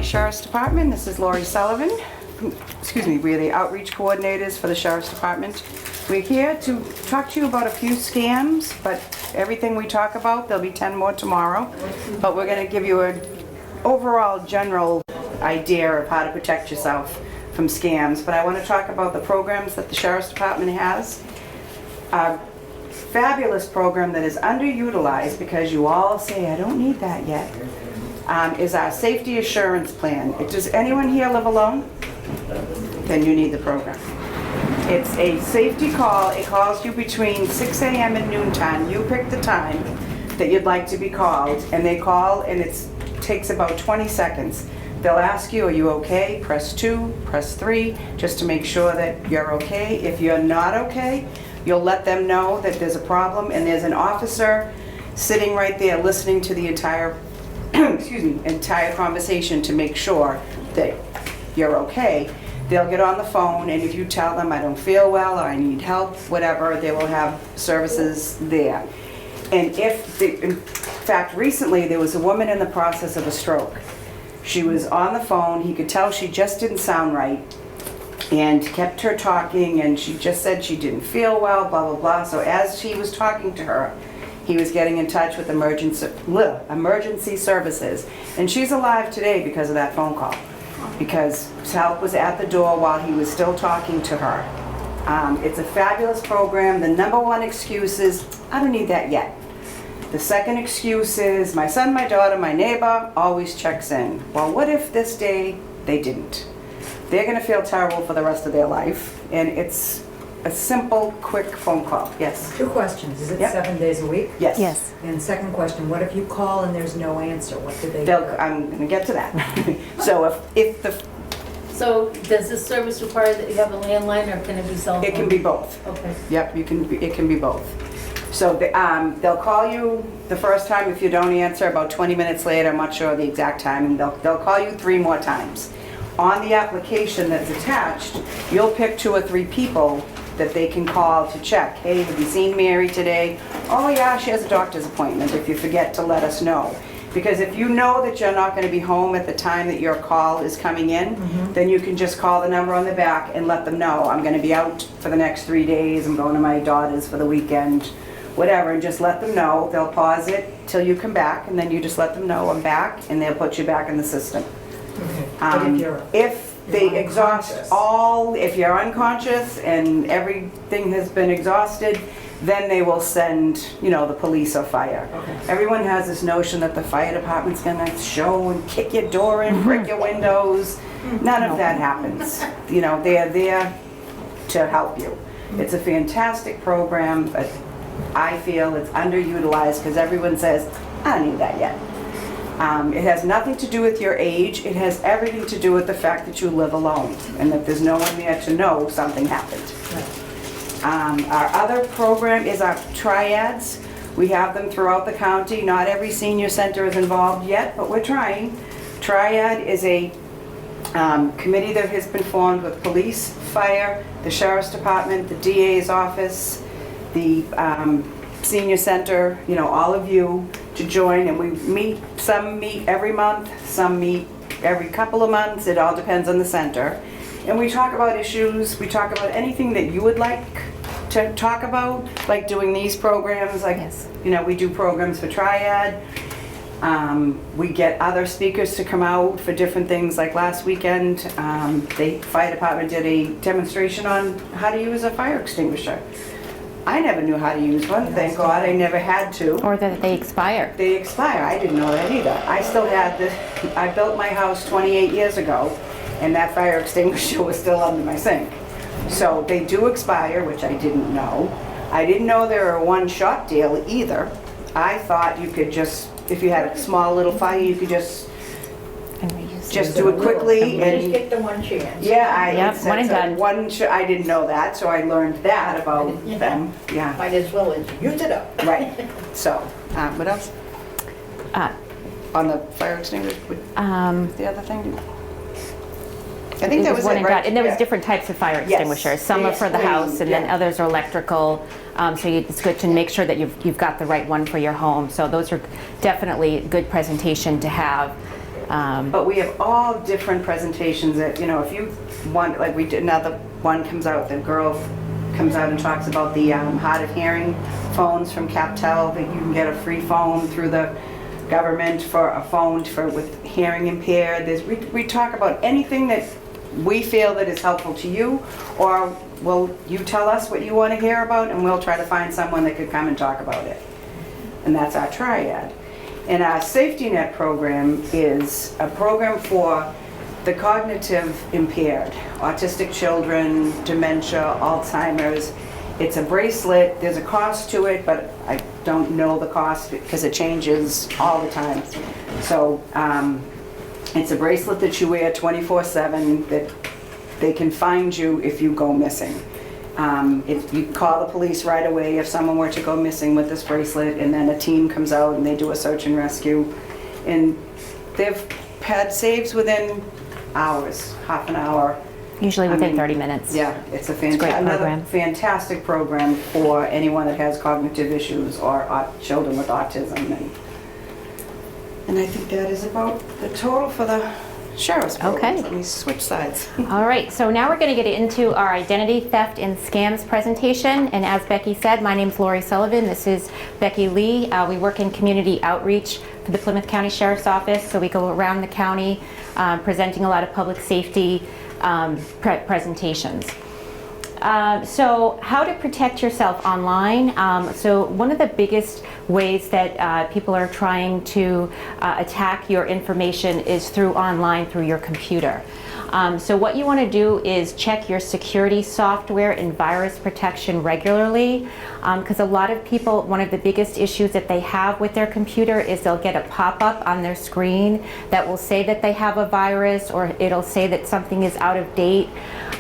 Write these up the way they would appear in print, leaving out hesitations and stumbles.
County Sheriff's Department. This is Lori Sullivan. Excuse me, we're the outreach coordinators for the Sheriff's Department. We're here to talk to you about a few scams, but everything we talk about, there'll be 10 more tomorrow. But we're going to give you an overall general idea of how to protect yourself from scams. But I want to talk about the programs that the Sheriff's Department has. A fabulous program that is underutilized because you all say, I don't need that yet, is our safety assurance plan. Does anyone here live alone? Then you need the program. It's a safety call. It calls you between 6 a.m. and noontime. You pick the time that you'd like to be called, and they call, and it takes about 20 seconds. They'll ask you, are you okay? Press 2, press 3, just to make sure that you're okay. If you're not okay, you'll let them know that there's a problem, and there's an officer sitting right there listening to the entire entire conversation to make sure that you're okay. They'll get on the phone, and if you tell them, I don't feel well, or I need help, whatever, they will have services there. And in fact, recently there was a woman in the process of a stroke. She was on the phone, he could tell she just didn't sound right, and kept her talking, and she just said she didn't feel well, blah, blah, blah. So as he was talking to her, he was getting in touch with emergency services. And she's alive today because of that phone call, because help was at the door while he was still talking to her. It's a fabulous program. The number one excuse is, I don't need that yet. The second excuse is, my son, my daughter, my neighbor always checks in. Well, what if this day they didn't? They're gonna feel terrible for the rest of their life, and it's a simple, quick phone call. Yes? 2 questions. Is it Yep. 7 days a week? Yes. Yes. And second question, what if you call and there's no answer? What do they do? I'm gonna get to that. So if the, So does this service require that you have a landline, or can it be cell phone? it can be both. Okay. Yep, it can be both. So they'll call you the first time. If you don't answer, about 20 minutes later, I'm not sure the exact time, and they'll call you 3 more times. On the application that's attached, you'll pick 2 or 3 people that they can call to check. Hey, have you seen Mary today? Oh yeah, she has a doctor's appointment. If you forget to let us know. Because if you know that you're not going to be home at the time that your call is coming in, then you can just call the number on the back and let them know, I'm going to be out for the next 3 days, I'm going to my daughter's for the weekend, whatever, and just let them know. They'll pause it till you come back, and then you just let them know I'm back, and they'll put you back in the system. Okay. But If they you're exhaust unconscious. if you're unconscious and everything has been exhausted, then they will send, the police or fire. Okay. Everyone has this notion that the fire department's gonna show and kick your door in, break your windows. None of that happens. They're there to help you. It's a fantastic program, but I feel it's underutilized because everyone says, I don't need that yet. It has nothing to do with your age. It has everything to do with the fact that you live alone and that there's no one there to know something happened. Our other program is our triads. We have them throughout the county. Not every senior center is involved yet, but we're trying. Triad is a committee that has been formed with police, fire, the sheriff's department, the DA's office, the senior center, all of you to join, and we meet. Some meet every month, some meet every couple of months. It all depends on the center. And we talk about issues, we talk about anything that you would like to talk about, like doing these programs, like, Yes. We do programs for Triad. We get other speakers to come out for different things, like last weekend, the fire department did a demonstration on how to use a fire extinguisher. I never knew how to use one, thank God, I never had to. Or that they expire. They expire, I didn't know that either. I still had I built my house 28 years ago, and that fire extinguisher was still under my sink. So they do expire, which I didn't know. I didn't know they were a one-shot deal either. I thought you could just, if you had a small little fire, you could just do it quickly Just and... get the one chance. Yeah, Yep, one and done. I didn't know that, so I learned that about them, yeah. Might as well as use it up. Right, so, what else? Uh, On the fire extinguisher, the other thing? I It think that was one it, and right? done. And there was Yeah. different types of fire Yes. extinguishers. Some They are for the explained, house, and then yeah. others are electrical. So it's good to make sure that you've got the right one for your home. So those are definitely good presentation to have. But we have all different presentations that, you know, if you want, like we did, another one comes out, the girl comes out and talks about the hard of hearing phones from CapTel, that you can get a free phone through the government for a phone for with hearing impaired. We talk about anything that we feel that is helpful to you, or will you tell us what you want to hear about, and we'll try to find someone that could come and talk about it. And that's our triad. And our safety net program is a program for the cognitive impaired, autistic children, dementia, Alzheimer's. It's a bracelet. There's a cost to it, but I don't know the cost because it changes all the time. So it's a bracelet that you wear 24/7 that they can find you if you go missing. If you call the police right away if someone were to go missing with this bracelet, and then a team comes out and they do a search and rescue. And they've had saves within hours, half an hour. Usually within I mean, 30 minutes. Yeah, it's a great another program. fantastic program for anyone that has cognitive issues or children with autism. And I think that is about the total for the sheriff's program. Okay. Let me switch sides. All right, so now we're going to get into our identity theft and scams presentation. And as Becky said, my name's Lori Sullivan. This is Becky Lee. We work in community outreach for the Plymouth County Sheriff's Office. So we go around the county presenting a lot of public safety presentations. So how to protect yourself online. So one of the biggest ways that people are trying to attack your information is through online, through your computer. So what you want to do is check your security software and virus protection regularly, because a lot of people, one of the biggest issues that they have with their computer is they'll get a pop-up on their screen that will say that they have a virus, or it'll say that something is out of date,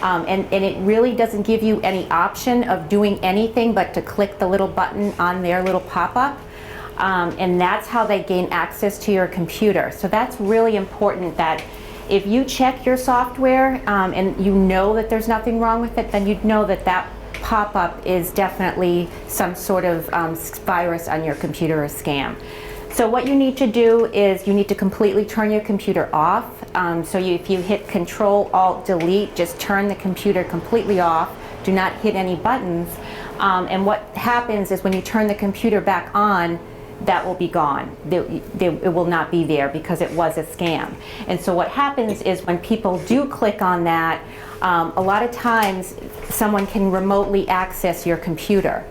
and it really doesn't give you any option of doing anything but to click the little button on their little pop-up. And that's how they gain access to your computer. So that's really important, that if you check your software and you know that there's nothing wrong with it, then you'd know that that pop-up is definitely some sort of virus on your computer or scam. So what you need to do is you need to completely turn your computer off. If you hit Control-Alt-Delete, just turn the computer completely off. Do not hit any buttons. And what happens is when you turn the computer back on, that will be gone. It will not be there because it was a scam. And so what happens is when people do click on that, a lot of times someone can remotely access your computer.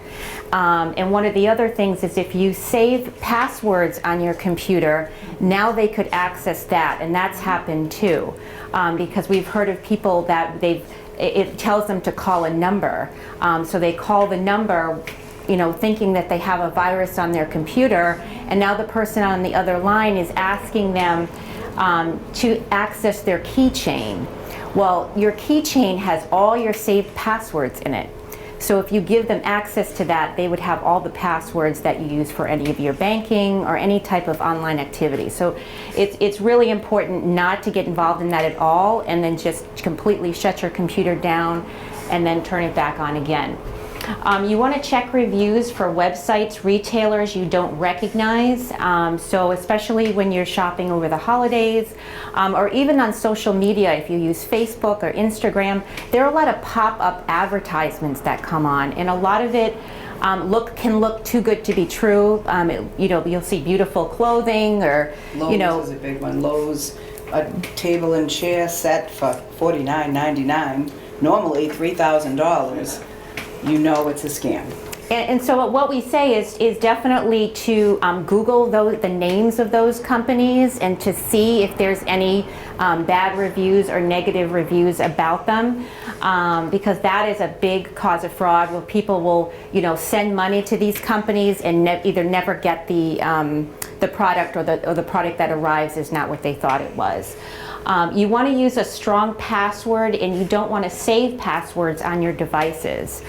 And one of the other things is if you save passwords on your computer, now they could access that, and that's happened too. Because we've heard of people that it tells them to call a number. So they call the number, thinking that they have a virus on their computer, and now the person on the other line is asking them to access their keychain. Well, your keychain has all your saved passwords in it. So if you give them access to that, they would have all the passwords that you use for any of your banking or any type of online activity. So it's really important not to get involved in that at all, and then just completely shut your computer down and then turn it back on again. You want to check reviews for websites, retailers you don't recognize. So especially when you're shopping over the holidays, or even on social media, if you use Facebook or Instagram, there are a lot of pop-up advertisements that come on, and a lot of it can look too good to be true. You'll see beautiful clothing, or Lowe's is a big one. Lowe's, a table and chair set for $49.99, normally $3,000. You know it's a scam. And so what we say is definitely to Google the names of those companies and to see if there's any bad reviews or negative reviews about them, because that is a big cause of fraud, where people will send money to these companies and either never get the product, or the product that arrives is not what they thought it was. You want to use a strong password, and you don't want to save passwords on your devices.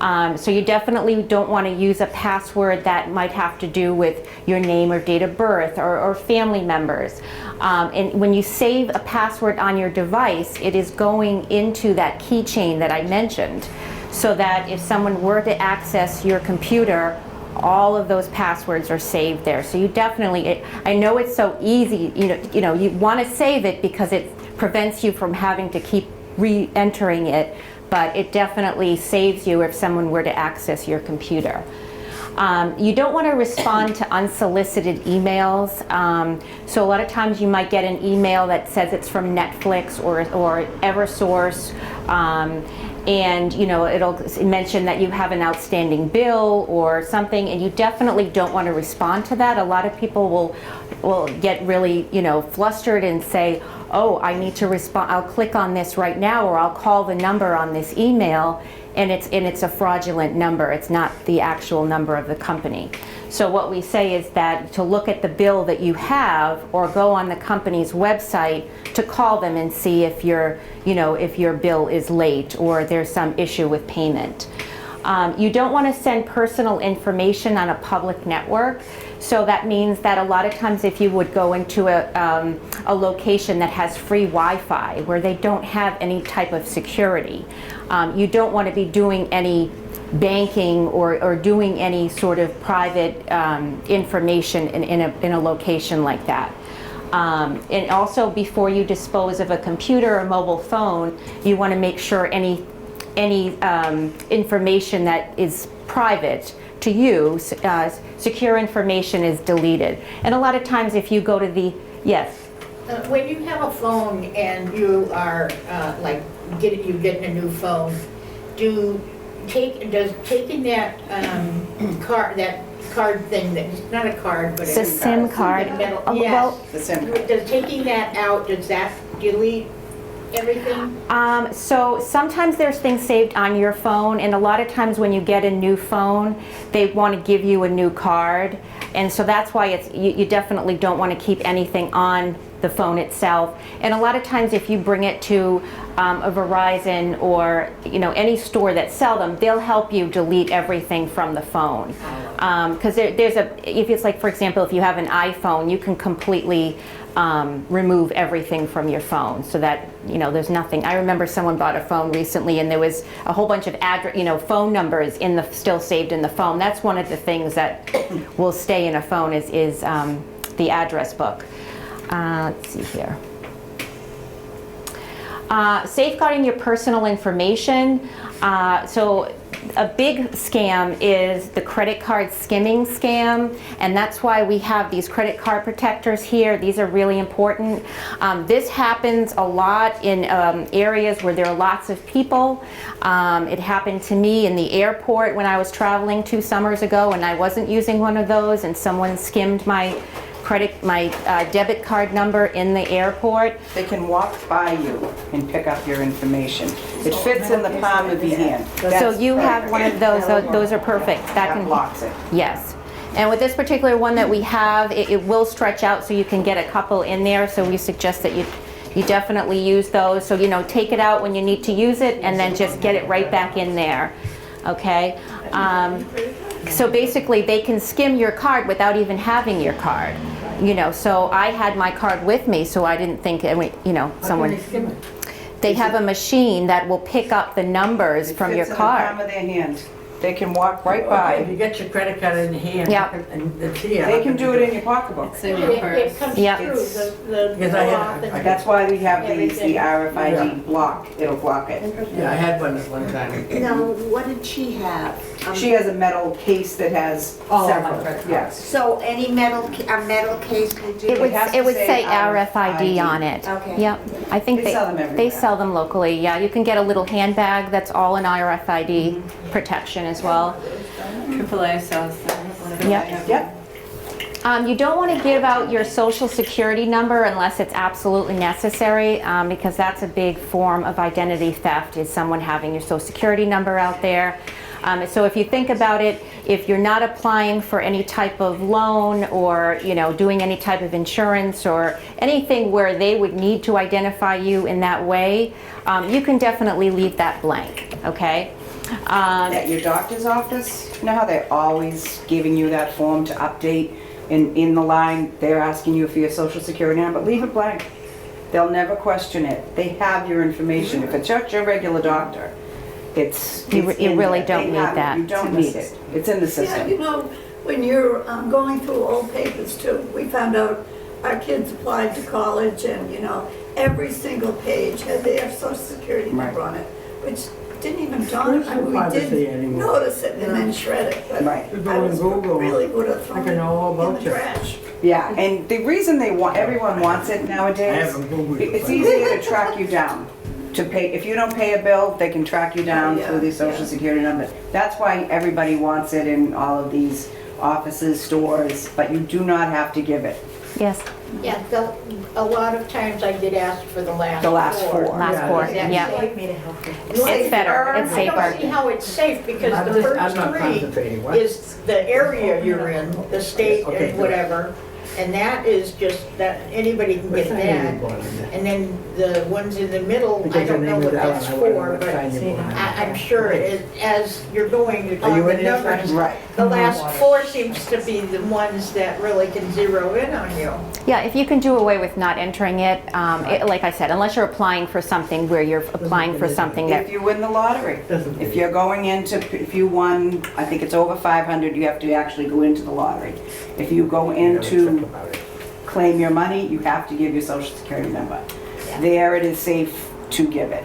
So you definitely don't want to use a password that might have to do with your name or date of birth or family members. And when you save a password on your device, it is going into that keychain that I mentioned, so that if someone were to access your computer all of those passwords are saved there. So you definitely, I know it's so easy, you want to save it because it prevents you from having to keep re-entering it, but it definitely saves you if someone were to access your computer. You don't want to respond to unsolicited emails. So a lot of times you might get an email that says it's from Netflix or Eversource, and it'll mention that you have an outstanding bill or something, and you definitely don't want to respond to that. A lot of people will get really flustered and say, oh, I need to respond, I'll click on this right now, or I'll call the number on this email, and it's a fraudulent number. It's not the actual number of the company. So what we say is that to look at the bill that you have, or go on the company's website to call them and see if your bill is late or there's some issue with payment. You don't want to send personal information on a public network. So that means that a lot of times if you would go into a location that has free Wi-Fi where they don't have any type of security, you don't want to be doing any banking or doing any sort of private information in a location like that. And also, before you dispose of a computer or mobile phone, you want to make sure any information that is private to you, secure information, is deleted. And a lot of times if you go to the, yes? When you have a phone and you are you're getting a new phone, does taking that card thing, that's not a card, but It's a SIM card. Yes. The SIM card. Does taking that out, does that delete everything? So sometimes there's things saved on your phone, and a lot of times when you get a new phone, they want to give you a new card, and so that's why you definitely don't want to keep anything on the phone itself. And a lot of times if you bring it to a Verizon or any store that sell them, they'll help you delete everything from the phone. Because if it's like, for example, if you have an iPhone, you can completely remove everything from your phone, so that there's nothing. I remember someone bought a phone recently, and there was a whole bunch of phone numbers still saved in the phone. That's one of the things that will stay in a phone is the address book. Let's see here. Safeguarding your personal information. So a big scam is the credit card skimming scam, and that's why we have these credit card protectors here. These are really important. This happens a lot in areas where there are lots of people. It happened to me in the airport when I was traveling 2 summers ago, and I wasn't using one of those, and someone skimmed my debit card number in the airport. They can walk by you and pick up your information. It fits in the palm of your hand. So you have one of those. Those are perfect. That blocks it. Yes. And with this particular one that we have, it will stretch out so you can get a couple in there. So we suggest that you definitely use those. So take it out when you need to use it, and then just get it right back in there. Okay. So basically, they can skim your card without even having your card. So I had my card with me, so I didn't think, someone. They have a machine that will pick up the numbers from your It fits in the palm card. of their hand. They can walk right by. You get your credit card in your hand. Yep. And it's here. They can do it in your pocketbook. It comes Yeah. through the Because I had- cloth and- That's why we have the Everything. RFID block. It'll block it. Yeah, I had one at one time. Now, what did she have? She has a metal case that has Oh, my several. credit card. Yes. So any a metal case will do? It would has to it would say say RFID RFID on it. Okay. Yep. I think They sell them everywhere. they sell them locally. Yeah, you can get a little handbag that's all an RFID protection as well. AAA sells them. Yep. Yep. You don't want to give out your social security number unless it's absolutely necessary, because that's a big form of identity theft, is someone having your social security number out there. So if you think about it, if you're not applying for any type of loan or doing any type of insurance or anything where they would need to identify you in that way, you can definitely leave that blank, okay? At your doctor's office, you know how they're always giving you that form to update? In the line, they're asking you for your social security number. Leave it blank. They'll never question it. They have your information. If it's just your regular doctor, You really don't They need have it. that. You don't need it. It's in the Yeah, system. you know, when you're going through old papers too, we found out our kids applied to college and, you know, every single page had their social security number on it, which didn't even dawn There's on no me. privacy We did anymore. notice it and then shred it, but Right. You go I on was Google, really would have I thrown can know all it in about the you. trash. Yeah, and the reason everyone wants it I nowadays, haven't Googled it, it's but- easier to track you down. To pay, if you don't pay a bill, they can track you down Oh, yeah, through the social yeah. security number. That's why everybody wants it in all of these offices, stores, but you do not have to give it. Yes, Yeah, a lot of times I get asked for the last The last four. last Yeah, four, that's yeah. Like me to help you. It's better, it's I don't safer. see how it's safe because I'm the just- I'm first not three concentrating. What? is the area you're in, the state Okay, and good. whatever. And that is just, that anybody can What get sign are that. you born under? And then the ones in the middle, I Because your don't know name what is Ellen, that's I wonder for, what but sign you're born under. I'm sure as you're going Are you on the in there, numbers, Right. the last four seems to be the ones that really can zero in on you. Yeah, if you can do away with not entering it, like I said, unless you're applying for something where you're applying for something that, If you win the lottery, Doesn't if really- you're going into, if you won, I think it's over 500, you have to actually go into the lottery. If you go You know, check into about it. claim your money, you have to give your social security number. There it is safe to give it.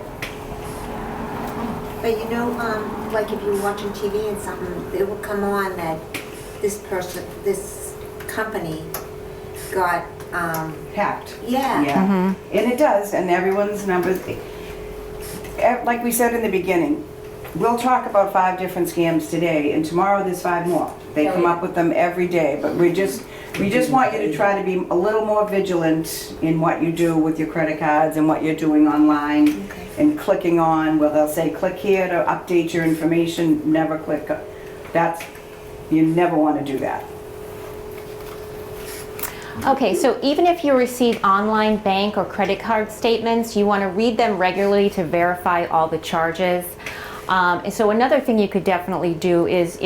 But you know, like if you're watching TV and something, it will come on that this person, this company got, Hacked. yeah. Yeah, and it does, and everyone's numbers, like we said in the beginning, we'll talk about 5 different scams today, and tomorrow there's 5 more. They come up with them every day, but we just want you to try to be a little more vigilant in what you do with your credit cards and what you're doing online, and clicking on, well, they'll say, click here to update your information, never click, you never want to do that. okay, so even if you receive online bank or credit card statements, you want to read them regularly to verify all the charges. And so another thing you could definitely do is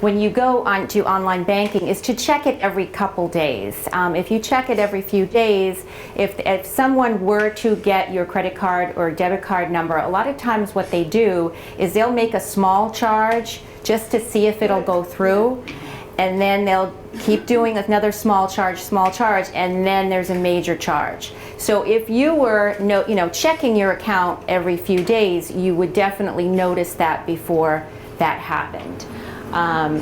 when you go on to online banking is to check it every couple days. If you check it every few days, if someone were to get your credit card or debit card number, a lot of times what they do is they'll make a small charge just to see if it'll go through, and then they'll keep doing another small charge, and then there's a major charge. So if you were checking your account every few days, you would definitely notice that before that happened.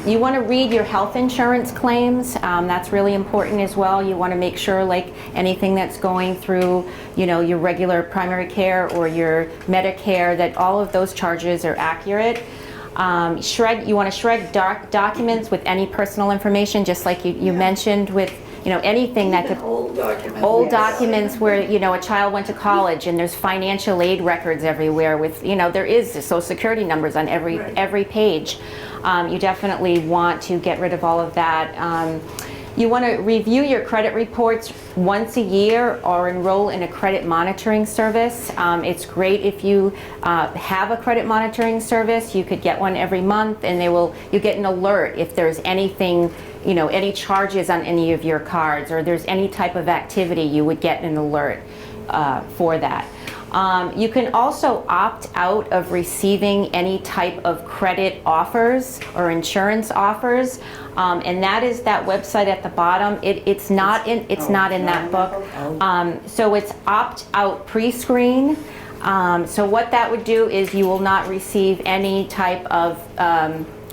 You want to read your health insurance claims. That's really important as well. You want to make sure, like anything that's going through, your regular primary care or your Medicare, that all of those charges are accurate. You want to shred documents with any personal information, just like you mentioned with anything that could. Old documents. Old documents where, a child went to college and there's financial aid records everywhere with, there is the social security numbers on every page. You definitely want to get rid of all of that. You want to review your credit reports once a year or enroll in a credit monitoring service. It's great if you have a credit monitoring service. You could get one every month, and you get an alert if there's anything, any charges on any of your cards, or there's any type of activity, you would get an alert for that. You can also opt out of receiving any type of credit offers or insurance offers, and that is that website at the bottom. It's not in that book. So it's opt out pre-screen. So what that would do is you will not receive any type of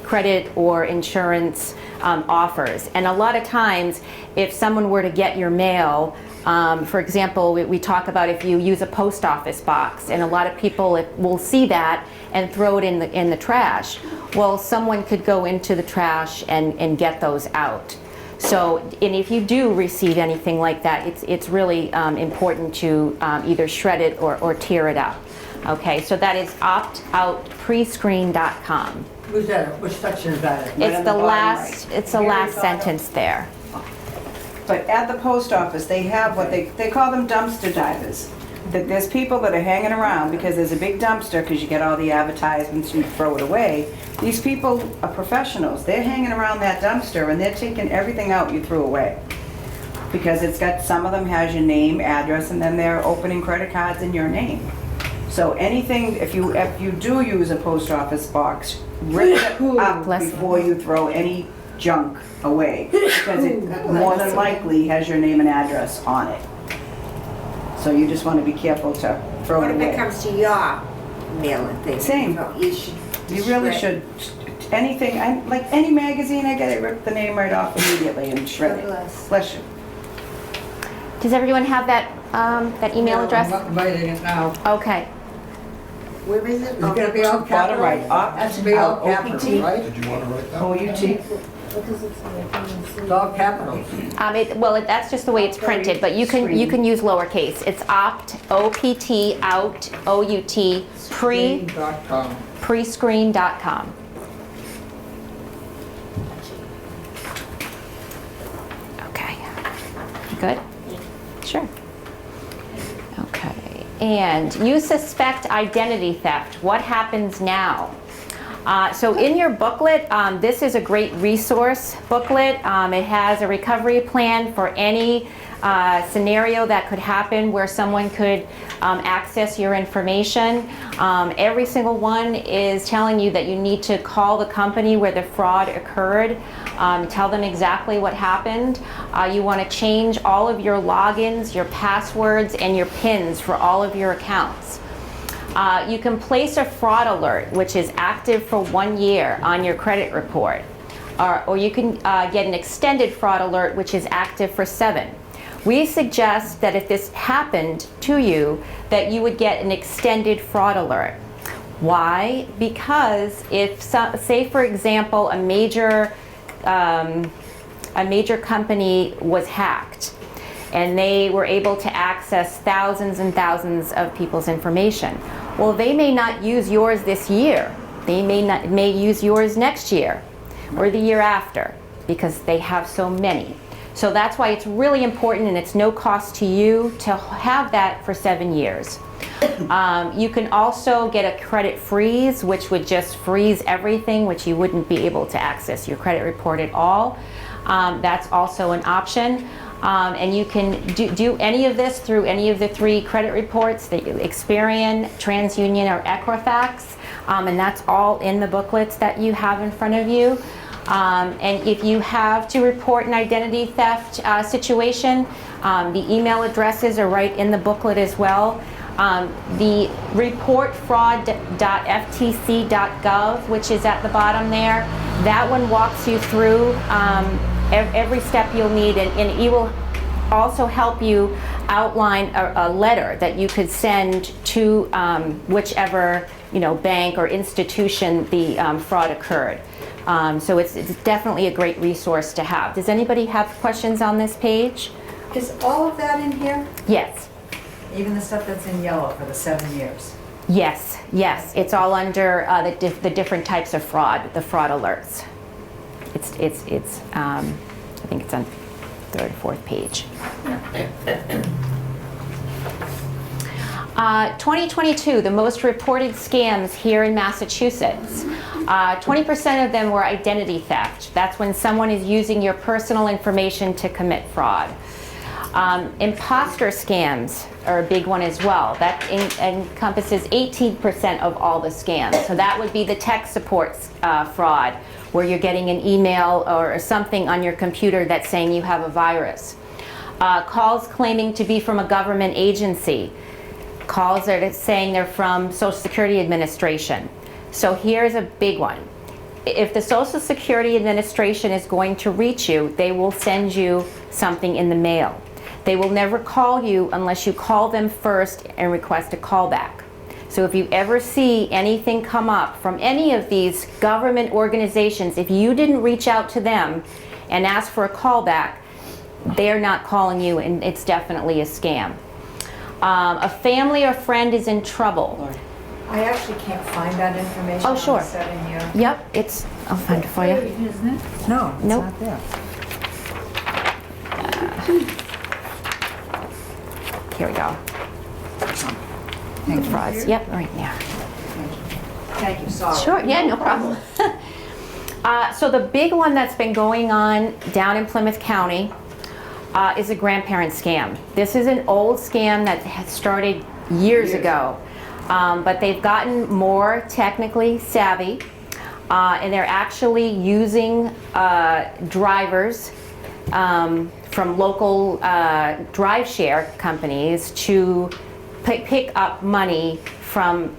credit or insurance offers. And a lot of times, if someone were to get your mail, for example, we talk about if you use a post office box, and a lot of people will see that and throw it in the trash. Well, someone could go into the trash and get those out. So, and if you do receive anything like that, it's really important to either shred it or tear it up. Okay, so that is optoutprescreen.com. Who's that? Which section is that? Right It's on the the bottom last. right. It's the last sentence there. But at the post office, they have what they call them dumpster divers. That there's people that are hanging around because there's a big dumpster, because you get all the advertisements and you throw it away. These people are professionals. They're hanging around that dumpster and they're taking everything out you threw away. Because some of them has your name, address, and then they're opening credit cards in your name. So anything, if you do use a post office box, rip it up Bless you. before you throw any junk away, because it more than likely has your name and address on it. So you just want to be careful to throw What it if it away. comes to your mail and things? Same. You should. You really should, anything, like any magazine I get, I rip the name right off immediately and shred it. Bless. Bless you. Does everyone have that, that email address? I'm writing it now. Okay. Where is it? It's gonna be all Bottom capital? right, opt, Has to be all out, capital, OPT. right? Did you want to write that? OUT. Because it's like, I didn't see. It's all capital. That's just the way it's printed, but you can use lowercase. It's opt, O-P-T, out, O-U-T, Screen.com. prescreen.com. Okay. You good? Sure. Okay. And you suspect identity theft. What happens now? So in your booklet, this is a great resource booklet. It has a recovery plan for any scenario that could happen where someone could access your information. Every single one is telling you that you need to call the company where the fraud occurred, tell them exactly what happened. You want to change all of your logins, your passwords, and your PINs for all of your accounts. You can place a fraud alert, which is active for 1 year on your credit report. Or you can get an extended fraud alert, which is active for 7. We suggest that if this happened to you, that you would get an extended fraud alert. Why? Because if, say for example, a major company was hacked, and they were able to access thousands and thousands of people's information. Well, they may not use yours this year. They may use yours next year or the year after, because they have so many. So that's why it's really important, and it's no cost to you to have that for 7 years. You can also get a credit freeze, which would just freeze everything, which you wouldn't be able to access your credit report at all. That's also an option. And you can do any of this through any of the 3 credit reports, the Experian, TransUnion, or Equifax, and that's all in the booklets that you have in front of you. And if you have to report an identity theft situation, the email addresses are right in the booklet as well. The reportfraud.ftc.gov, which is at the bottom there, that one walks you through every step you'll need, and it will also help you outline a letter that you could send to whichever bank or institution the fraud occurred. So it's definitely a great resource to have. Does anybody have questions on this page? Is all of that in here? Yes. Even the stuff that's in yellow for the 7 years? Yes, yes. It's all under the different types of fraud, the fraud alerts. It's I think it's on 3rd or 4th page. 2022, the most reported scams here in Massachusetts. 20% of them were identity theft. That's when someone is using your personal information to commit fraud. Imposter scams are a big one as well. That encompasses 18% of all the scams. So that would be the tech support fraud, where you're getting an email or something on your computer that's saying you have a virus. Calls claiming to be from a government agency. Calls that are saying they're from Social Security Administration. So here's a big one. If the Social Security Administration is going to reach you, they will send you something in the mail. They will never call you unless you call them first and request a callback. So if you ever see anything come up from any of these government organizations, if you didn't reach out to them and ask for a callback, they're not calling you, and it's definitely a scam. A family or friend is in trouble. I actually can't find that information Oh, sure. on the 7 year. Yep, I'll find it for you. Isn't it? No, it's Nope. not there. Here we go. Thank you. Frauds, yep, right there. Thank you, sorry. Sure, yeah, no problem. So the big one that's been going on down in Plymouth County is a grandparent scam. This is an old scam that had started years ago. but they've gotten more technically savvy, and they're actually using drivers from local drive share companies to pick up money from,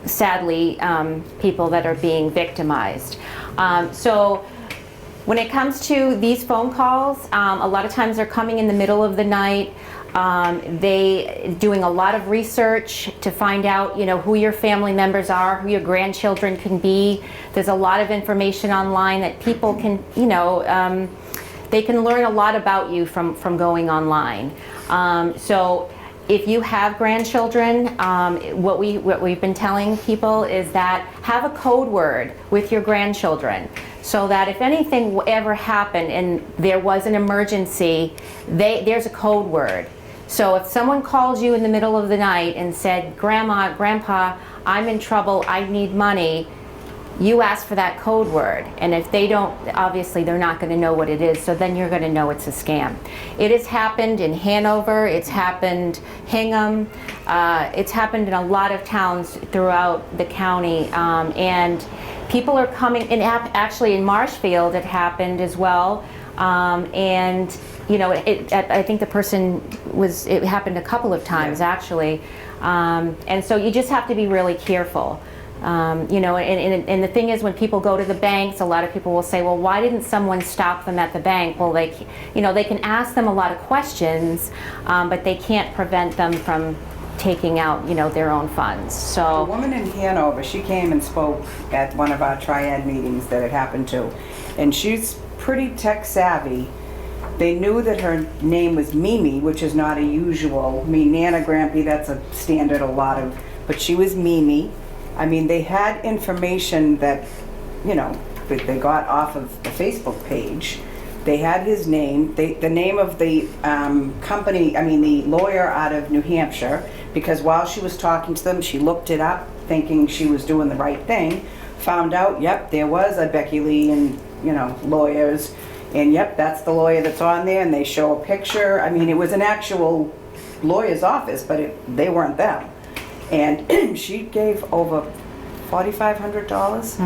sadly, people that are being victimized. So when it comes to these phone calls, a lot of times they're coming in the middle of the night. They doing a lot of research to find out, who your family members are, who your grandchildren can be. There's a lot of information online that people can, they can learn a lot about you from going online. So if you have grandchildren, what we've been telling people is that have a code word with your grandchildren, so that if anything ever happened and there was an emergency, there's a code word. So if someone calls you in the middle of the night and said, Grandma, Grandpa, I'm in trouble, I need money, you ask for that code word. And if they don't, obviously they're not going to know what it is, so then you're going to know it's a scam. It has happened in Hanover, it's happened Hingham, it's happened in a lot of towns throughout the county, and people are coming, and actually in Marshfield it happened as well, and I think the person it happened a couple of times actually, and so you just have to be really careful. And the thing is, when people go to the banks, a lot of people will say, well, why didn't someone stop them at the bank? Well, they can ask them a lot of questions, but they can't prevent them from taking out, their own funds. A So, woman in Hanover, she came and spoke at one of our triad meetings that it happened to, and she's pretty tech savvy. They knew that her name was Mimi, which is not a usual. I mean, Nana, Grampy, that's a standard but she was Mimi. I mean, they had information that, that they got off of the Facebook page. They had his name, the name of the the lawyer out of New Hampshire, because while she was talking to them, she looked it up, thinking she was doing the right thing, found out, yep, there was a Becky Lee and, lawyers, and yep, that's the lawyer that's on there, and they show a picture. I mean, it was an actual lawyer's office, but they weren't them. And she gave over $4,500,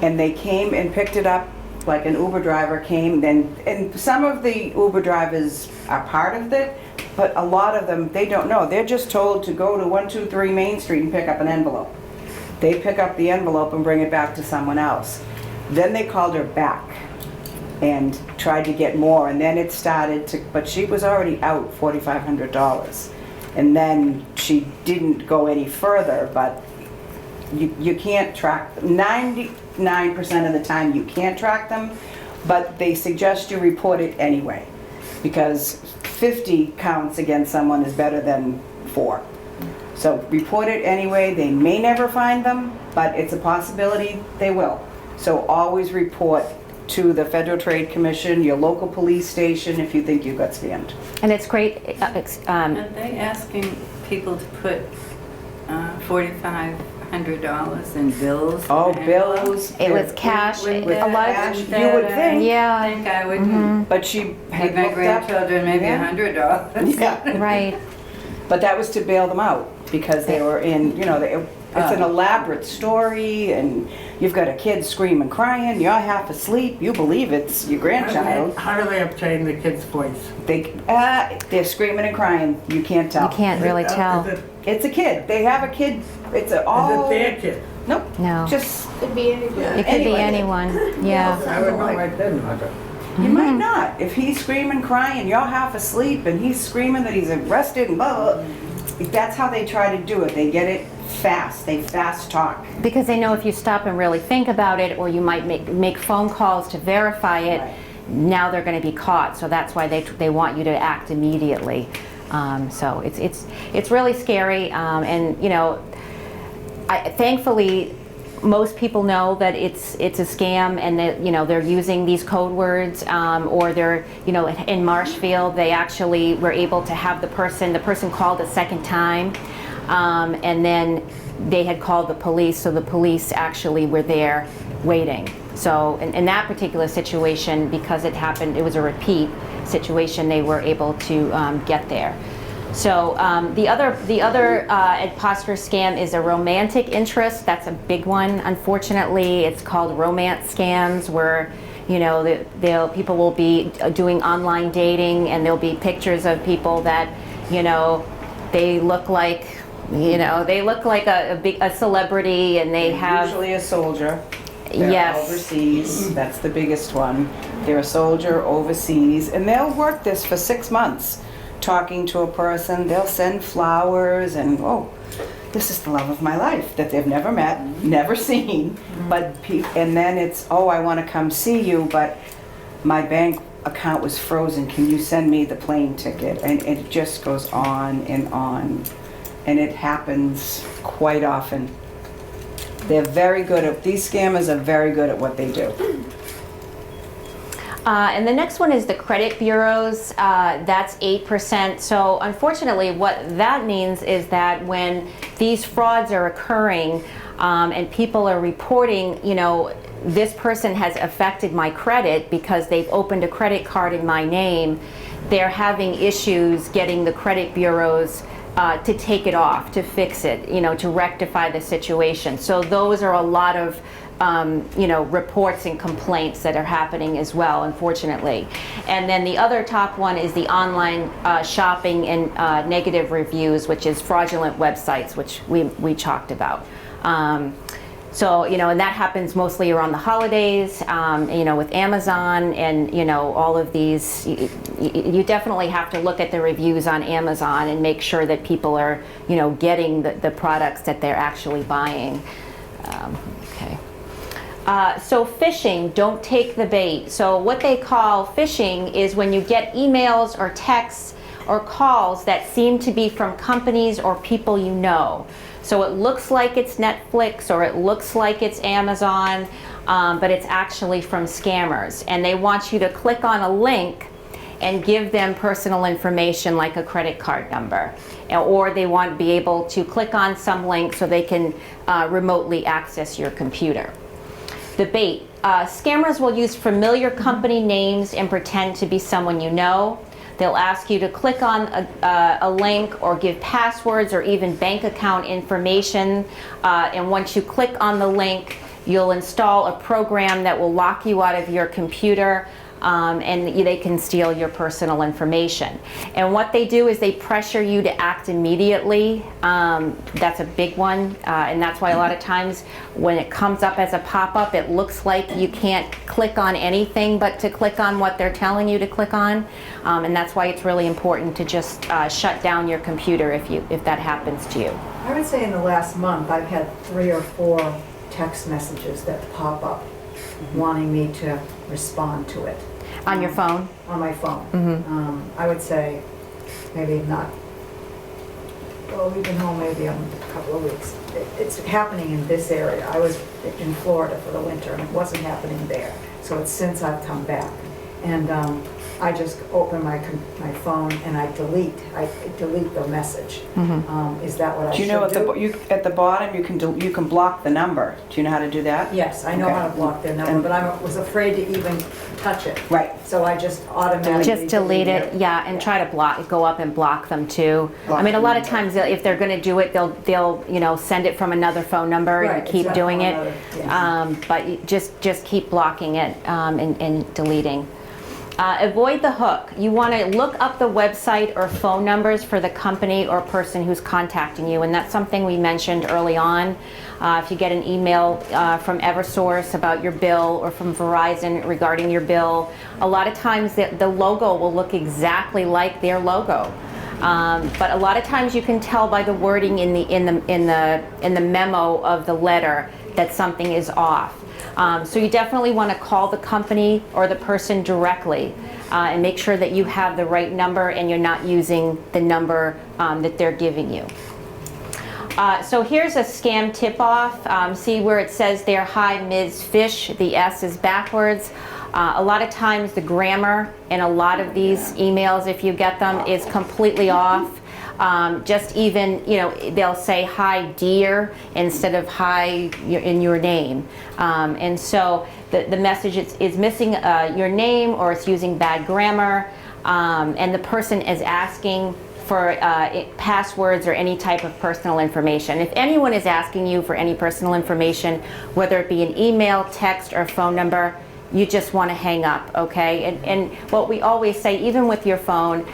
and they came and picked it up, like an Uber driver came, and some of the Uber drivers are part of it, but a lot of them, they don't know. They're just told to go to 123 Main Street and pick up an envelope. They pick up the envelope and bring it back to someone else. Then they called her back and tried to get more, and then it started to, but she was already out $4,500. And then she didn't go any further, but you can't track them. 99% of the time you can't track them, but they suggest you report it anyway, because 50 counts against someone is better than 4. So report it anyway. They may never find them, but it's a possibility they will. So always report to the Federal Trade Commission, your local police station, if you think you got scammed. and it's great. Are they asking people to put $4,500 in bills? Oh, and bills. It was cash. With A lot of cash, you would think. yeah, I think I wouldn't But she had give my looked up. grandchildren maybe Yeah. $100. Yeah. right. But that was to bail them out, because they were in, it's an elaborate story, and you've got a kid screaming, crying, you're half asleep, you believe it's your grandchild. How do they obtain the kid's voice? They're screaming and crying, you can't tell. You can't really tell. Is It's a kid, they have a kid, it's a all. it their kid? Nope, No. just, Could be anything. It could be anyone. anyone. Yeah. I would know right then, Mother. you might not. If he's screaming, crying, you're half asleep, and he's screaming that he's arrested and blah, blah, blah. That's how they try to do it. They get it fast. They fast talk. Because they know if you stop and really think about it, or you might make phone calls to verify it, Right. now they're going to be caught. So that's why they want you to act immediately. So it's really scary, and thankfully most people know that it's a scam, and that they're using these code words, or they're in Marshfield they actually were able to have the person called a second time, and then they had called the police, so the police actually were there waiting. So in that particular situation, because it happened, it was a repeat situation, they were able to get there. So the other imposter scam is a romantic interest. That's a big one. Unfortunately, it's called romance scams, where people will be doing online dating, and there'll be pictures of people that they look like a celebrity, and they have Usually a soldier. They're Yes. overseas. That's the biggest one. They're a soldier overseas, and they'll work this for 6 months, talking to a person. They'll send flowers, and this is the love of my life that they've never met, never seen. And then it's, I want to come see you, but my bank account was frozen. Can you send me the plane ticket? And it just goes on, and it happens quite often. They're very good at, these scammers are very good at what they do. And the next one is the credit bureaus. That's 8%. So unfortunately, what that means is that when these frauds are occurring and people are reporting, this person has affected my credit because they've opened a credit card in my name, they're having issues getting the credit bureaus to take it off, to fix it, to rectify the situation. So those are a lot of reports and complaints that are happening as well, unfortunately. And then the other top one is the online shopping and negative reviews, which is fraudulent websites, which we talked about. And that happens mostly around the holidays, with Amazon and, all of these. You definitely have to look at the reviews on Amazon and make sure that people are, getting the products that they're actually buying. Okay. So phishing, don't take the bait. So what they call phishing is when you get emails or texts or calls that seem to be from companies or people you know. So it looks like it's Netflix or it looks like it's Amazon, but it's actually from scammers. And they want you to click on a link and give them personal information like a credit card number. Or they want to be able to click on some link so they can remotely access your computer. The bait. Scammers will use familiar company names and pretend to be someone you know. They'll ask you to click on a link or give passwords or even bank account information. And once you click on the link, you'll install a program that will lock you out of your computer. And they can steal your personal information. And what they do is they pressure you to act immediately. That's a big one, and that's why a lot of times when it comes up as a pop-up, it looks like you can't click on anything but to click on what they're telling you to click on. And that's why it's really important to just shut down your computer if that happens to you. I would say in the last month, I've had 3 or 4 text messages that pop up wanting me to respond to it. On your phone? On my phone. I would say maybe not, we've been home maybe a couple of weeks. It's happening in this area. I was in Florida for the winter and it wasn't happening there. So it's since I've come back. And I just open my phone and I delete the message. Is that what I should do? Do you know at the bottom you can block the number? Do you know how to do that? Yes, I know how to block their number, but I was afraid to even touch it. Right. So I just automatically Just delete it, yeah, and try to go up and block them too. I mean, a lot of times if they're going to do it, they'll send it from another phone number and keep doing it. But you just keep blocking it and deleting. Avoid the hook. You want to look up the website or phone numbers for the company or person who's contacting you, and that's something we mentioned early on. If you get an email from Eversource about your bill or from Verizon regarding your bill, a lot of times the logo will look exactly like their logo. But a lot of times you can tell by the wording in the memo of the letter that something is off. So you definitely want to call the company or the person directly and make sure that you have the right number and you're not using the number that they're giving you. So here's a scam tip-off. See where it says there, hi Ms. Fish, the S is backwards. A lot of times the grammar in a lot of these emails, if you get them, is completely off. Just even, they'll say hi dear instead of hi in your name. And so the message is missing your name or it's using bad grammar. And the person is asking for passwords or any type of personal information. If anyone is asking you for any personal information, whether it be an email, text, or phone number, you just want to hang up, okay? And what we always say, even with your phone,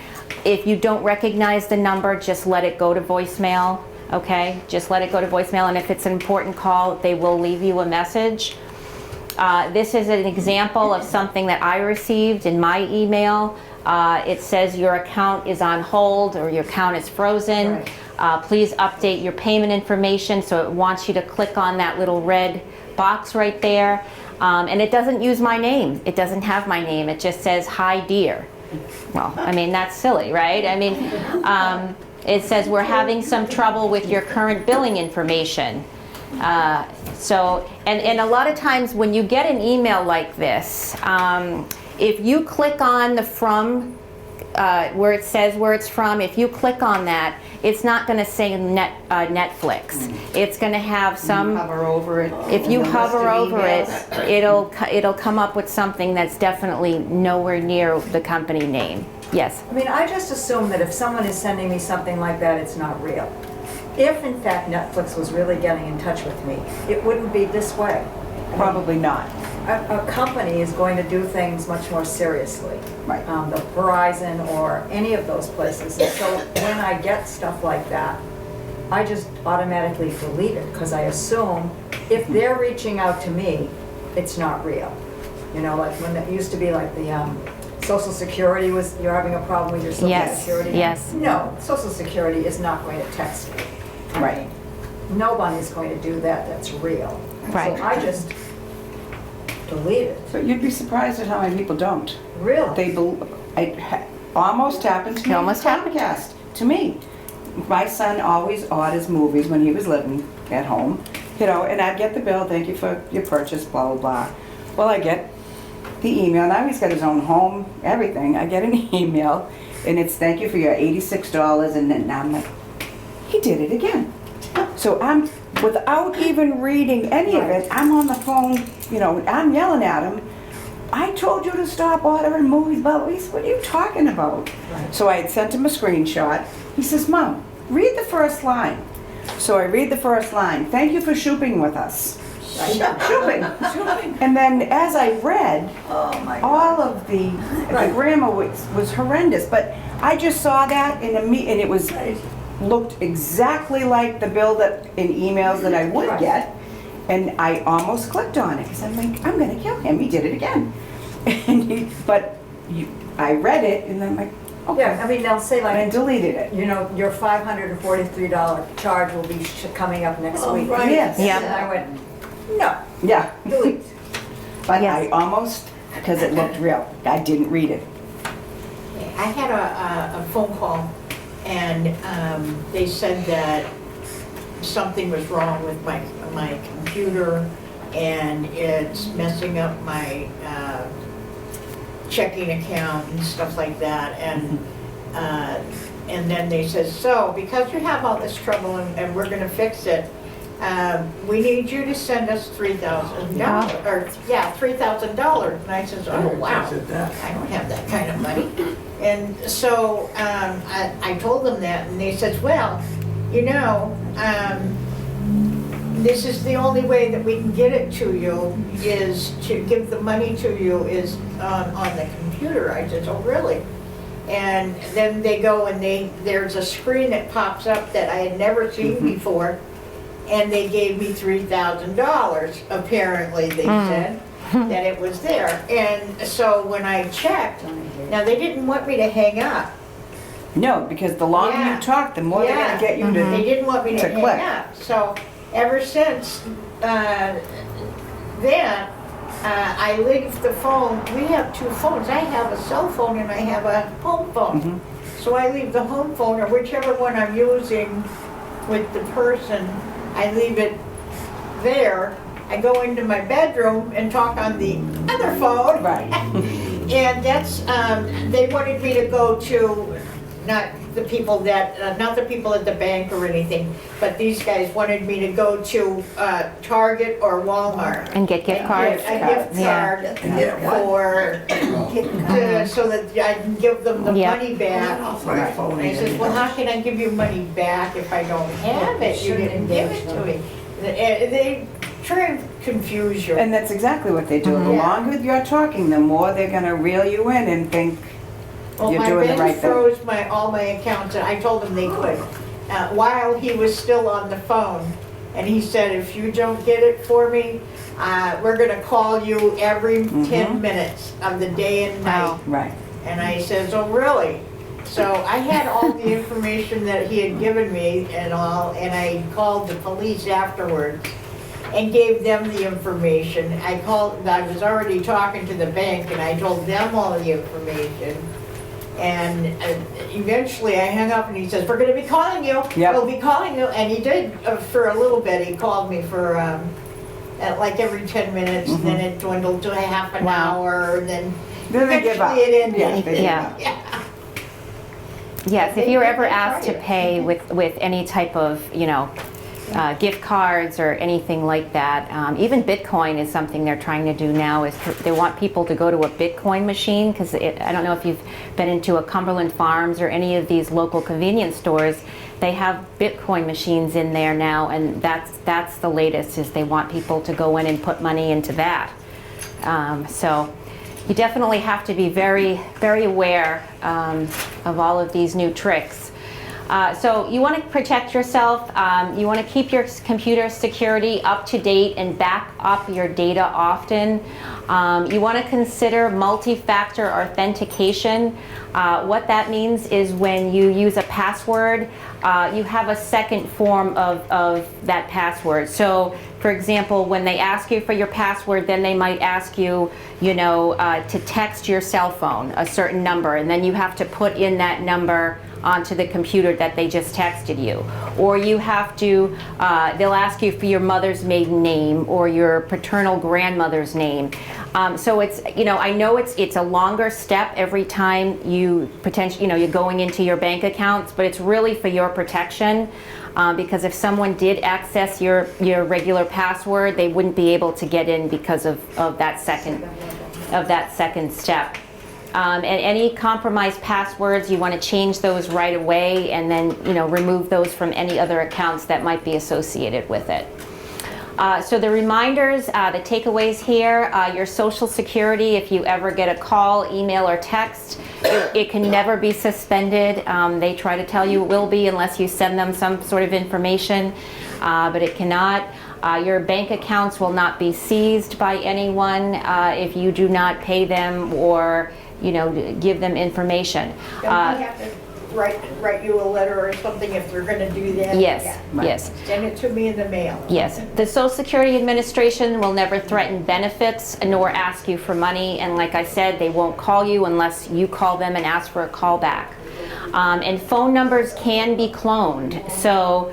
if you don't recognize the number, just let it go to voicemail, okay? Just let it go to voicemail, and if it's an important call, they will leave you a message. This is an example of something that I received in my email. It says your account is on hold or your account is frozen. Right. Please update your payment information. So it wants you to click on that little red box right there. And it doesn't use my name. It doesn't have my name. It just says, "Hi, dear." Well, I mean, that's silly, right? I mean, it says we're having some trouble with your current billing information. And a lot of times when you get an email like this, if you click on the from, where it says where it's from, if you click on that, it's not going to say Netflix. It's going to have some. Hover over it. If you the list hover of over it, emails. it'll come up with something that's definitely nowhere near the company name. Yes. I mean, I just assume that if someone is sending me something like that, it's not real. If in fact Netflix was really getting in touch with me, it wouldn't be this way. I mean, Probably not. a company is going to do things much more seriously. Right. The Verizon or any of those places. And so when I get stuff like that, I just automatically delete it because I assume if they're reaching out to me, it's not real. You know, like when it used to be like the Social Security was, you're having a problem with your Social Yes, Security. yes. No, Social Security is not going to text me. Right. Nobody's going to do that, that's real. Right. So I just delete it. But you'd be surprised at how many people don't. Really? Almost happened to me. It almost happened. Comcast, to me. My son always orders movies when he was living at home, you know, and I'd get the bill, "Thank you for your purchase, blah, blah, blah." Well, I get the email, now he's got his own home, everything. I get an email, and it's, "Thank you for your $86, and then I'm like, he did it again. So I'm, without even reading any of it, I'm on the phone, you know, I'm yelling at him. "I told you to stop ordering movies, blah, blah." He said, "What are you talking about?" Right. So I had sent him a screenshot. He says, "Mom, read the first line." So I read the first line. "Thank you for shopping with us." Shopping. And then as I read, Oh, my God. all of the grammar was horrendous. But I just saw that and it was looked exactly like the bill that in emails that I would get. And I almost clicked on it because I'm like, I'm going to kill him. He did it again. I read it and then I'm like, okay. Yeah, I mean, they'll say And I like, deleted it. you know, your $543 charge will be coming up next Oh, week. right. Yes. Yeah. And I went, no, Yeah. delete. But Yes. I almost, because it looked real, I didn't read it. I had a phone call and they said that something was wrong with my computer and it's messing up my checking account and stuff like that. And then they said, "So because you have all this trouble and we're gonna fix it, we need you to send us $3,000, or $3,000. And I said, "Oh, wow, I don't have that kind of money." And so I told them that, and they said, "Well, you know, this is the only way that we can get it to you, is to give the money to you is on the computer." I said, "Oh, really?" And then they go and there's a screen that pops up that I had never seen before, and they gave me $3,000, apparently, they said, that it was there. And so when I checked, now they didn't want me to hang up. No, because the longer Yeah. you talk, the more they're Yeah. gonna get you They to, didn't want me to to hang click. up. So ever since then, I leave the phone. We have two phones. I have a cell phone and I have a home phone. So I leave the home phone, or whichever one I'm using with the person, I leave it there. I go into my bedroom and talk on the other phone. Right. And that's, they wanted me to go to not the people that, not the people at the bank or anything, but these guys wanted me to go to Target or Walmart. And get gift cards? A gift card for, so that I can give them the Yeah. money back. Right. And I said, well, how can I give you money back if I don't have it? You didn't give it to me. They try and confuse you. And that's exactly what they do. The Yeah. longer you're talking, the more they're gonna reel you in and think Well, you're my doing the right bank thing. froze all my accounts, and I told him they could, while he was still on the phone. And he said, if you don't get it for me, we're gonna call you every 10 minutes of the day and night. Wow. Right. And I says, oh, really? So I had all the information that he had given me and all, and I called the police afterwards and gave them the information. I was already talking to the bank, and I told them all the information. And eventually I hung up and he says, we're gonna be calling you. Yep. We'll be calling you. And he did, for a little bit, he called me for, at like every 10 minutes, and then it dwindled to a half an Wow. hour, and then Then they give up. eventually it ended. Yeah, they give Yeah. up. Yeah. Yes, if They- you're they ever try asked to it. pay with any type of, gift cards or anything like that, even Bitcoin is something they're trying to do now, is they want people to go to a Bitcoin machine, because I don't know if you've been into a Cumberland Farms or any of these local convenience stores, they have Bitcoin machines in there now, and that's the latest, is they want people to go in and put money into that. So you definitely have to be very, very aware of all of these new tricks. So you want to protect yourself. You want to keep your computer security up to date and back up your data often. You want to consider multi-factor authentication. What that means is when you use a password, you have a second form of that password. So, for example, when they ask you for your password, then they might ask you, to text your cell phone a certain number, and then you have to put in that number onto the computer that they just texted you. Or you have to, they'll ask you for your mother's maiden name or your paternal grandmother's name. So it's, I know it's a longer step every time you you're going into your bank accounts, but it's really for your protection. Because if someone did access your regular password, they wouldn't be able to get in because of that second step. And any compromised passwords, you want to change those right away, and then remove those from any other accounts that might be associated with it. So the reminders, the takeaways here, your social security, if you ever get a call, email, or text, it can never be suspended. They try to tell you it will be unless you send them some sort of information, but it cannot. Your bank accounts will not be seized by anyone if you do not pay them or give them information. Don't they have to write you a letter or something if they're gonna do that? Yes, Yeah. yes. Send it to me in the mail. Yes, the Social Security Administration will never threaten benefits nor ask you for money, and like I said, they won't call you unless you call them and ask for a call back. And phone numbers can be cloned, so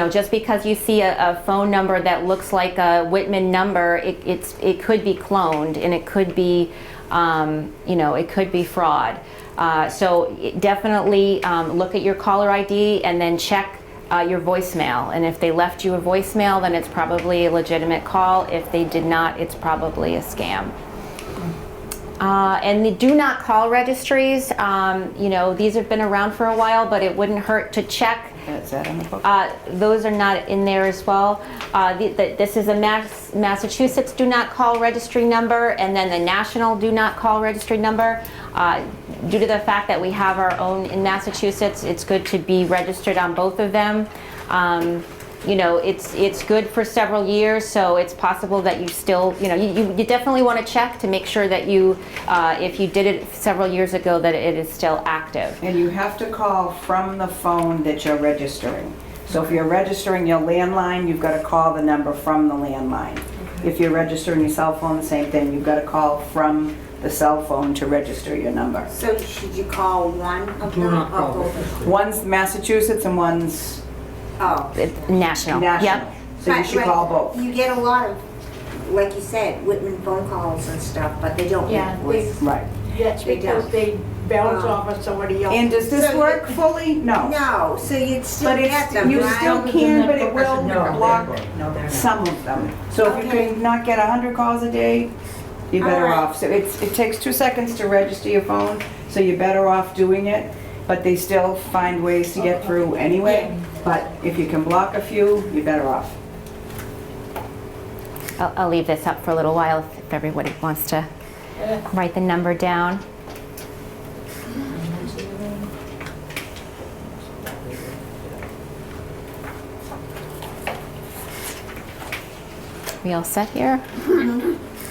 just because you see a phone number that looks like a Whitman number, it could be cloned, and it could be it could be fraud. So definitely look at your caller ID and then check your voicemail. And if they left you a voicemail, then it's probably a legitimate call. If they did not, it's probably a scam. And the do not call registries, these have been around for a while, but it wouldn't hurt to check. Is that in the book? Those are not in there as well. This is a Massachusetts do not call registry number, and then the national do not call registry number. Due to the fact that we have our own in Massachusetts, it's good to be registered on both of them. It's good for several years, so it's possible that you still, you definitely want to check to make sure that if you did it several years ago, that it is still active. And you have to call from the phone that you're registering. So if you're registering your landline, you've got to call the number from the landline. If you're registering your cell phone, the same thing. You've got to call from the cell phone to register your number. So should you call one of Do them not or call. both? One's Massachusetts and one's Oh. National. national. Yep. So you Right, should right. call both. You get a lot of, like you said, Whitman phone calls and stuff, but they don't Yeah, have voice. Right. That's They because don't. bounce off of somebody else. And does this So you- work fully? No. No, so you'd still But get it's, them, you right? still can, but it will No, block No, they're not. some of them. So if you Okay. can not get 100 calls a day, you're better All right. off. So it takes 2 seconds to register your phone, so you're better off doing it, but they still find ways to get through anyway. But if you can block a few, you're better off. I'll leave this up for a little while if everybody wants to write the number down. We all set here?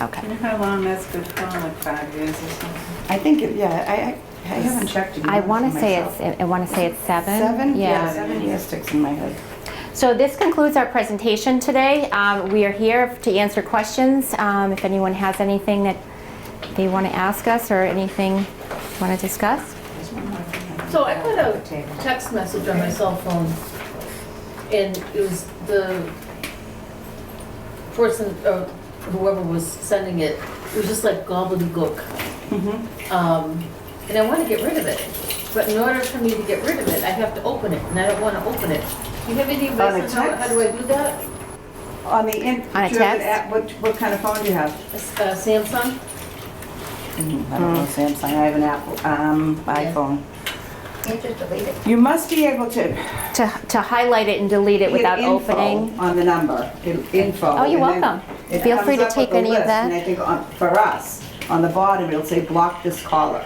Okay. You know how long that's good for, like 5 years or something? I think, I haven't checked it. I want to say myself. it's, I want to say it's 7. 7? Yeah. 7 years sticks in my head. So this concludes our presentation today. We are here to answer questions. If anyone has anything that they want to ask us or anything you want to discuss. So I got a text message on my cell phone, and it was the person, or whoever was sending it, it was just like gobbledygook. And I want to get rid of it, but in order for me to get rid of it, I have to open it, and I don't want to open it. Do you have any advice on how do I do that? On the, On a do you have an text? app? What kind of phone do you have? Samsung? I don't know Samsung, I have an Apple, iPhone. Can't just delete it. You must be able to To highlight it and delete it hit without info opening. on the number, info. Oh, you're and then welcome. it Feel comes free to up take with a any of list, that. And I think for us, on the bottom, it'll say block this caller.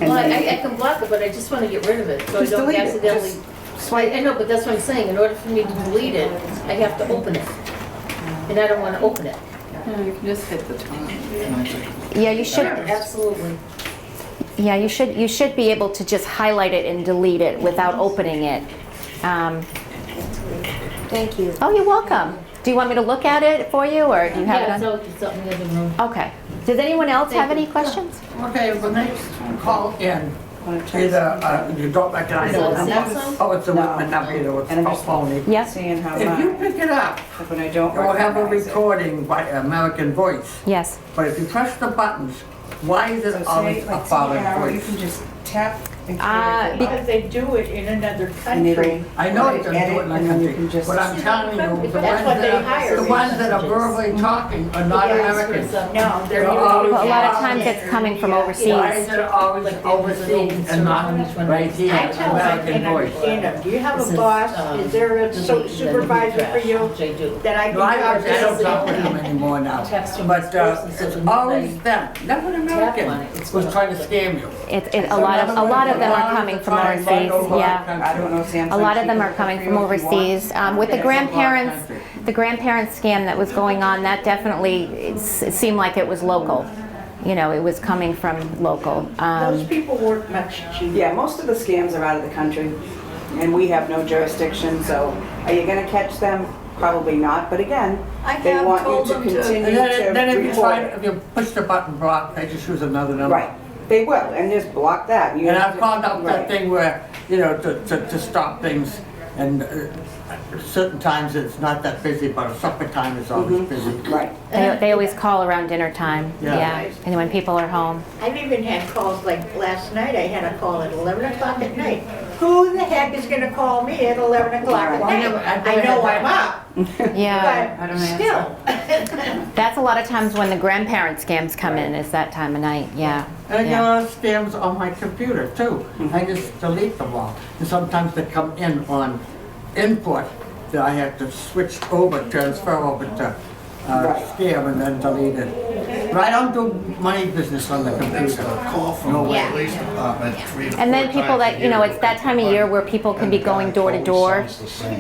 And Well, I then can block it, but I just want to get rid of it, so I just don't delete it, accidentally. just I swipe. know, but that's what I'm saying, in order for me to delete it, I have to open it. And I don't want to open it. No, you can just hit the top. Yeah, you should. Absolutely. Yeah, you should be able to just highlight it and delete it without opening it. Thank you. Oh, you're welcome. Do you want me to look at it for you, or do you have Yeah, it so it's up in the other room. on? Okay. Does anyone else have any questions? Okay, when they call in, either you don't recognize Is the it number. Samsung? Oh, it's a No. Whitman number, either And I'm it's just- phony. Yeah. Seeing how If you much, pick it up, when I don't it will have a recognize it. recording by American Voice. Yes. But if you press the buttons, why is So it say, always a like, see foreign arrow, you voice? can just tap and Uh, create Because they do it in another and it'll- country. I know it's edit, gonna do it in and then you the can country, just. but I'm telling you, the That's what they hire. ones that are verbally talking are not Yes. Americans. No, they're They're usually. always- Well, a lot of times it's coming from Why overseas. is it always Like there was an overseas and not open source one. right here, I tell them I American can Voice? understand them. Do you have This a is, boss? Is there a delete, supervisor then for you which I do. that I can No, I talk don't to? talk with them anymore now. Text from But this person, so it's the always next them, never an on American it, it's who's gonna- trying to scam you. A lot of them are coming from overseas. Yeah. I don't know Samsung. A lot of them she are can coming for from you if you want. overseas. With the grandparents scam that was going on, that definitely it seemed like it was local. You know, it was coming from local. Those people work much cheaper. Yeah, most of the scams are out of the country, and we have no jurisdiction, so are you gonna catch them? Probably not, but again, I they have want you told to them to. continue And then to if you try, report. if you push the button block, they just use another number. Right, they will, and just block that. You And have I've to- found out that right. thing where, you know, to stop things, and certain times it's not that busy, but supper time is always busy. Right. They always call around dinner time. Yeah. Yeah. And when people are home. I've even had calls, like last night, I had a call at 11 o'clock at night. Who the heck is gonna call me at 11 o'clock at Right. night? I know I'm up, Yeah. but still. That's a lot of times when the grandparent scams come in, is that time of night. Yeah. And I get a Yeah. lot of scams on my computer too. I just delete them all. And sometimes they come in on input that I have to switch over, transfer over to Right. scam and then delete it. But I don't do money business on the computer. Call from No the way. police department 3 to And then 4 people times a that, you know, year. it's that time of year where people can be going door to door.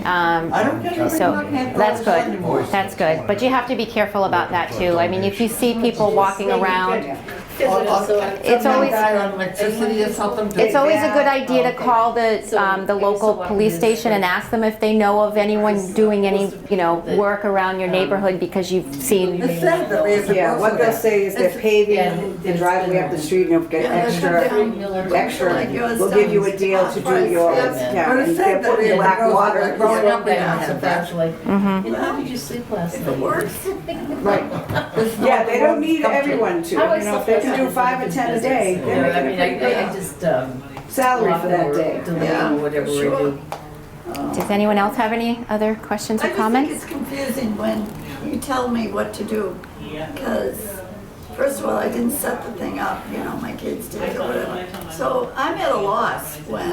I don't get every So knock at that's doors good. anymore. That's good. But you have to be careful about that too. I mean, if you see people walking around, it's always Guy on electricity or something. it's always a good idea to call the local police station and ask them if they know of anyone doing any, you know, work around your neighborhood because you've seen. It's sad that there's a Yeah, what person they'll there. say is they're paving the driveway up the street and you'll get extra, we'll give you a deal to do yours. Yeah, But and it's they'll sad that put in there's black a girl water. like growing up in Yeah, Hudson that's Valley. like, you know, how did you sleep last night? Right. Yeah, they don't need everyone to, you How I know, if slept they last can do 5 or 10 a day, Yeah, they're I making mean, a pretty I good just, salary for that day. Yeah, or whatever we sure. do. Does anyone else have any other questions or I just think comments? it's confusing when you tell me what to do, because first of all, I didn't set the thing up, you know, my kids did or whatever. So I'm at a loss when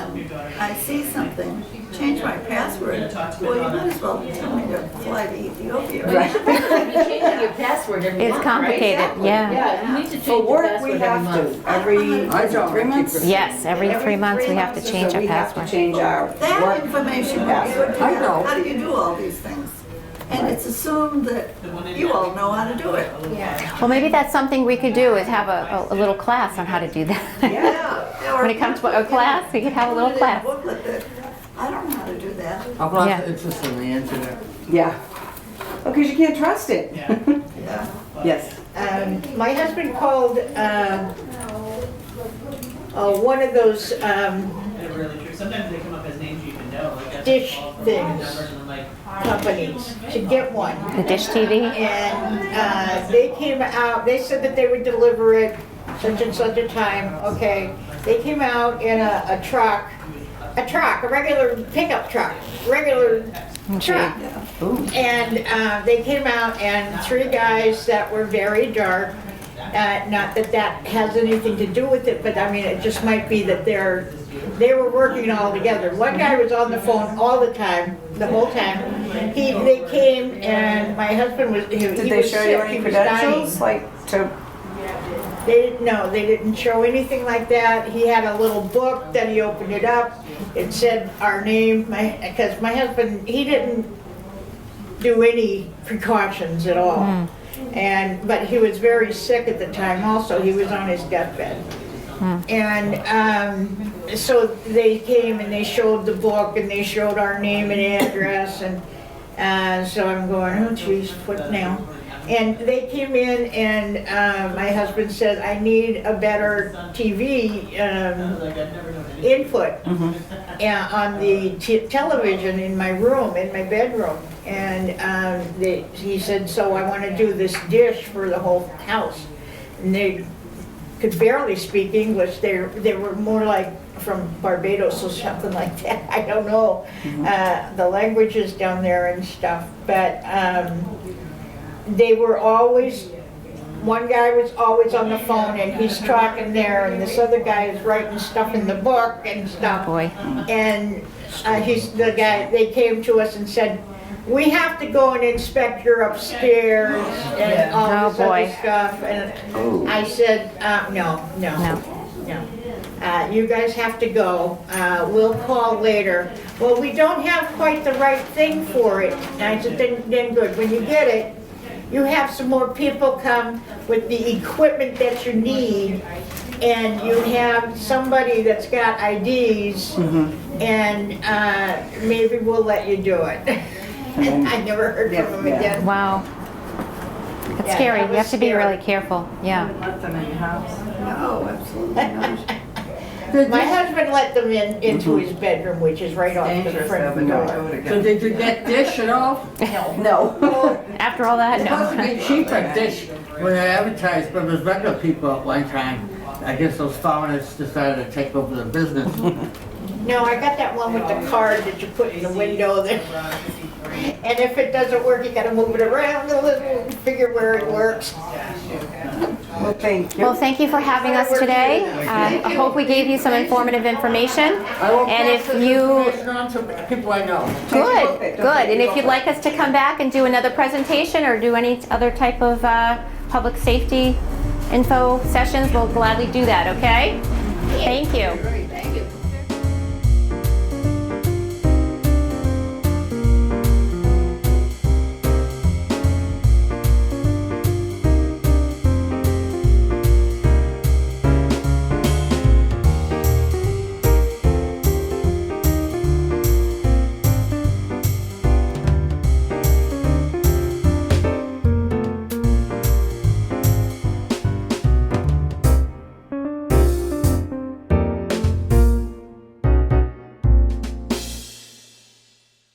I see something, change my password. Well, you might as well tell me to fly to Ethiopia. Well, you should probably be changing your password every It's month, right? complicated, yeah. Yeah, you need to change For your work, password we every have month. to, every, I don't. 3 months? Yes, every 3 months we have to change So our we have to password. change our That work. information would be Password. good to I know. know. How do you do all these things? And it's assumed that you all know how to do it. Well, maybe that's something we could do, is have a little class on how to do that. Yeah. When it comes to a class, we could have a little class. Booklet that, I don't know how to do that. I've lost Yeah. interest in the internet. Yeah. Because you can't trust it. Yeah. Yes. My husband called one of those Really true. Sometimes they come up as names you even know. Like that's dish all from things. numbers, and I'm like, companies to get one. The Dish TV? And they came out, they said that they would deliver it such and such a time, okay. They came out in a truck, a regular pickup truck, regular truck. And they came out and 3 guys that were very dark. Not that that has anything to do with it, but I mean, it just might be that they were working all together. One guy was on the phone all the time, the whole time. They came and my husband was, he Did was they show you sick, any he was dying. credentials, like to, No, they didn't show anything like that. He had a little book that he opened it up. It said our name, because my husband, he didn't do any precautions at all. But he was very sick at the time also. He was on his deathbed. And so they came and they showed the book and they showed our name and address. And so I'm going, oh geez, what now? And they came in and my husband said, I need a better TV input on the television in my room, in my bedroom. And he said, so I want to do this dish for the whole house. And they could barely speak English. They were more like from Barbados or something like that. I don't know the languages down there and stuff. But they were always, one guy was always on the phone and he's talking there, and this other guy is writing stuff in the book and stuff. Boy. And they came to us and said, we have to go and inspect your upstairs and all this other stuff. And I said, no. You guys have to go. We'll call later. Well, we don't have quite the right thing for it. And I said, then good. When you get it, you have some more people come with the equipment that you need, and you have somebody that's got IDs, and maybe we'll let you do it. I never heard from him again. Wow. It's Yeah, scary. that You was have to be scary. really careful. Yeah. Let them in your house. No, absolutely not. My husband let them into his bedroom, which is right off the Dangerous, front but don't do door. it again. So did you get Dish at all? no. After all that, It's supposed to no. be cheaper, Dish, when they advertised, but there's regular people at one time. I guess those foreigners decided to take over the business. No, I got that one with the card that you put in the window there. And if it doesn't work, you gotta move it around a little, figure where it works. Well, thank you. Well, thank you for having us today. I hope we gave you some informative information. I will And pass if this you, information on to people I know. good. And if you'd like us to come back and do another presentation or do any other type of public safety info sessions, we'll gladly do that, okay? Thank you. Thank you.